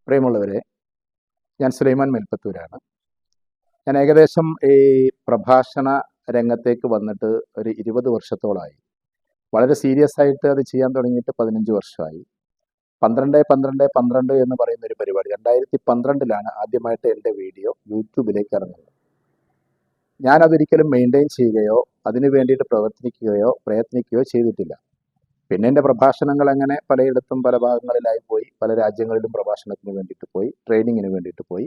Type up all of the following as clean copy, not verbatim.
പ്രിയമുള്ളവരെ, ഞാൻ സുലൈമാൻ മേൽപ്പത്തൂരാണ്. ഞാൻ ഏകദേശം ഈ പ്രഭാഷണ രംഗത്തേക്ക് വന്നിട്ട് ഒരു 20 വർഷത്തോളമായി. വളരെ സീരിയസ് ആയിട്ട് അത് ചെയ്യാൻ തുടങ്ങിയിട്ട് 15 വർഷമായി. 12 12 12 എന്ന് പറയുന്ന ഒരു പരിപാടി 2012 ആദ്യമായിട്ട് എൻ്റെ വീഡിയോ യൂട്യൂബിലേക്ക് ഇറങ്ങുന്നത്. ഞാനതൊരിക്കലും മെയിൻറ്റെയിൻ ചെയ്യുകയോ അതിനു വേണ്ടിയിട്ട് പ്രയത്നിക്കുകയോ ചെയ്തിട്ടില്ല. പിന്നെ എൻ്റെ പ്രഭാഷണങ്ങൾ അങ്ങനെ പലയിടത്തും പല ഭാഗങ്ങളിലായി പോയി. പല രാജ്യങ്ങളിലും പ്രഭാഷണത്തിന് വേണ്ടിയിട്ട് പോയി, ട്രെയിനിങ്ങിന് വേണ്ടിയിട്ട് പോയി.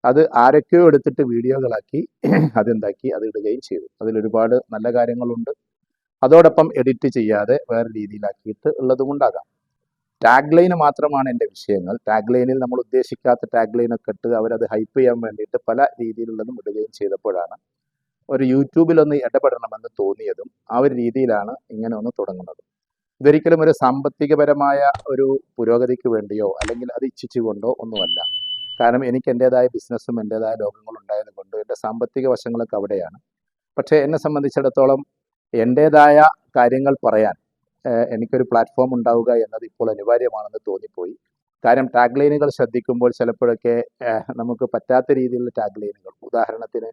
അത് ആരൊക്കെയോ എടുത്തിട്ട് വീഡിയോകളാക്കി അതെന്താക്കി അത് ഇടുകയും ചെയ്തു. അതിലൊരുപാട് നല്ല കാര്യങ്ങളുണ്ട്. അതോടൊപ്പം എഡിറ്റ് ചെയ്യാതെ വേറെ രീതിയിലാക്കിയിട്ട് ഉള്ളതുകൊണ്ടാകാം. ടാഗ് ലൈന് മാത്രമാണ് എൻ്റെ വിഷയങ്ങൾ. ടാഗ് ലൈനിൽ നമ്മൾ ഉദ്ദേശിക്കാത്ത ടാഗ് ലൈനൊക്കെ ഇട്ട് അവരത് ഹൈപ്പ് ചെയ്യാൻ വേണ്ടിയിട്ട് പല രീതിയിലുള്ളതും ഇടുകയും ചെയ്തപ്പോഴാണ് ഒരു യൂട്യൂബിലൊന്ന് ഇടപെടണമെന്ന് തോന്നിയതും ആ ഒരു രീതിയിലാണ് ഇങ്ങനെ ഒന്ന് തുടങ്ങുന്നത്. ഇതൊരിക്കലും ഒരു സാമ്പത്തികപരമായ ഒരു പുരോഗതിക്ക് വേണ്ടിയോ അല്ലെങ്കിൽ അത് ഇച്ഛിച്ചുകൊണ്ടോ ഒന്നുമല്ല. കാരണം എനിക്ക് എൻ്റെതായ ബിസിനസ്സും എൻ്റെതായ ലോകങ്ങളും ഉണ്ടായത് കൊണ്ട് എൻ്റെ സാമ്പത്തിക വശങ്ങളൊക്കെ അവിടെയാണ്. പക്ഷേ എന്നെ സംബന്ധിച്ചിടത്തോളം എൻ്റെതായ കാര്യങ്ങൾ പറയാൻ എനിക്കൊരു പ്ലാറ്റ്ഫോം ഉണ്ടാവുക എന്നത് ഇപ്പോൾ അനിവാര്യമാണെന്ന് തോന്നിപ്പോയി. കാര്യം ടാഗ് ലൈനുകൾ ശ്രദ്ധിക്കുമ്പോൾ ചിലപ്പോഴൊക്കെ നമുക്ക് പറ്റാത്ത രീതിയിലുള്ള ടാഗ് ലൈനുകൾ, ഉദാഹരണത്തിന്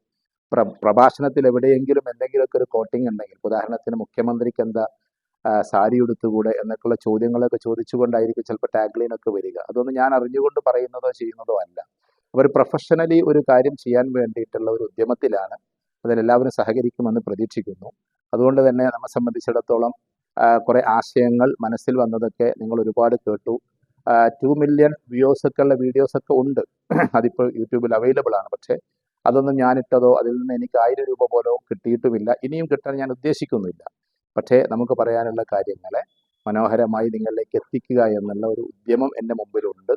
പ്രഭാഷണത്തിൽ എവിടെയെങ്കിലും എന്തെങ്കിലുമൊക്കെ ഒരു കോട്ടിംഗ് ഉണ്ടെങ്കിൽ, ഉദാഹരണത്തിന് മുഖ്യമന്ത്രിക്ക് എന്താ സാരി ഉടുത്തുകൂടെ എന്നൊക്കെയുള്ള ചോദ്യങ്ങളൊക്കെ ചോദിച്ചുകൊണ്ടായിരിക്കും ചിലപ്പോൾ ടാഗ് ലൈനൊക്കെ വരിക. അതൊന്നും ഞാൻ അറിഞ്ഞുകൊണ്ട് പറയുന്നതോ ചെയ്യുന്നതോ അല്ല. അവർ പ്രൊഫഷണലി ഒരു കാര്യം ചെയ്യാൻ വേണ്ടിയിട്ടുള്ള ഒരു ഉദ്യമത്തിലാണ്. അതിലെല്ലാവരും സഹകരിക്കുമെന്ന് പ്രതീക്ഷിക്കുന്നു. അതുകൊണ്ട് തന്നെ നമ്മെ സംബന്ധിച്ചിടത്തോളം കുറേ ആശയങ്ങൾ മനസ്സിൽ വന്നതൊക്കെ നിങ്ങൾ ഒരുപാട് കേട്ടു. 2 മില്യൺ വ്യൂസൊക്കെ ഉള്ള വീഡിയോസൊക്കെ ഉണ്ട്. അതിപ്പോൾ യൂട്യൂബിൽ അവൈലബിൾ ആണ്. പക്ഷേ അതൊന്നും ഞാനിട്ടതോ അതിൽ നിന്ന് എനിക്ക് 1000 രൂപ പോലോ കിട്ടിയിട്ടുമില്ല. ഇനിയും കിട്ടാൻ ഞാൻ ഉദ്ദേശിക്കുന്നുമില്ല. പക്ഷേ നമുക്ക് പറയാനുള്ള കാര്യങ്ങളെ മനോഹരമായി നിങ്ങളിലേക്ക് എത്തിക്കുക എന്നുള്ള ഒരു ഉദ്യമം എൻ്റെ മുമ്പിലുണ്ട്.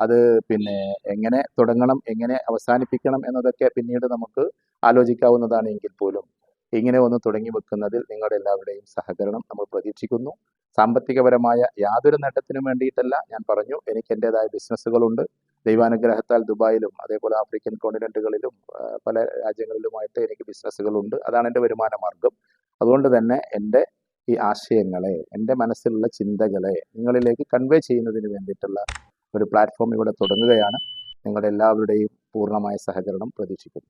അത് പിന്നെ എങ്ങനെ തുടങ്ങണം, എങ്ങനെ അവസാനിപ്പിക്കണം എന്നതൊക്കെ പിന്നീട് നമുക്ക് ആലോചിക്കാവുന്നതാണ്. എങ്കിൽ പോലും ഇങ്ങനെ ഒന്ന് തുടങ്ങി വെക്കുന്നതിൽ നിങ്ങളുടെ എല്ലാവരുടെയും സഹകരണം നമ്മൾ പ്രതീക്ഷിക്കുന്നു. സാമ്പത്തികപരമായ യാതൊരു നേട്ടത്തിനും വേണ്ടിയിട്ടല്ല. ഞാൻ പറഞ്ഞു, എനിക്ക് എൻ്റെതായ ബിസിനസ്സുകളുണ്ട്. ദൈവാനുഗ്രഹത്താൽ ദുബായിലും അതേപോലെ ആഫ്രിക്കൻ കോണ്ടിനെൻറ്റുകളിലും പല രാജ്യങ്ങളിലുമായിട്ട് എനിക്ക് ബിസിനസ്സുകളുണ്ട്. അതാണ് എൻ്റെ വരുമാന മാർഗം. അതുകൊണ്ട് തന്നെ എൻ്റെ ഈ ആശയങ്ങളെ, എൻ്റെ മനസ്സിലുള്ള ചിന്തകളെ നിങ്ങളിലേക്ക് കൺവേ ചെയ്യുന്നതിന് വേണ്ടിയിട്ടുള്ള ഒരു പ്ലാറ്റ്ഫോം ഇവിടെ തുടങ്ങുകയാണ്. നിങ്ങളുടെ എല്ലാവരുടെയും പൂർണ്ണമായ സഹകരണം പ്രതീക്ഷിക്കുന്നു.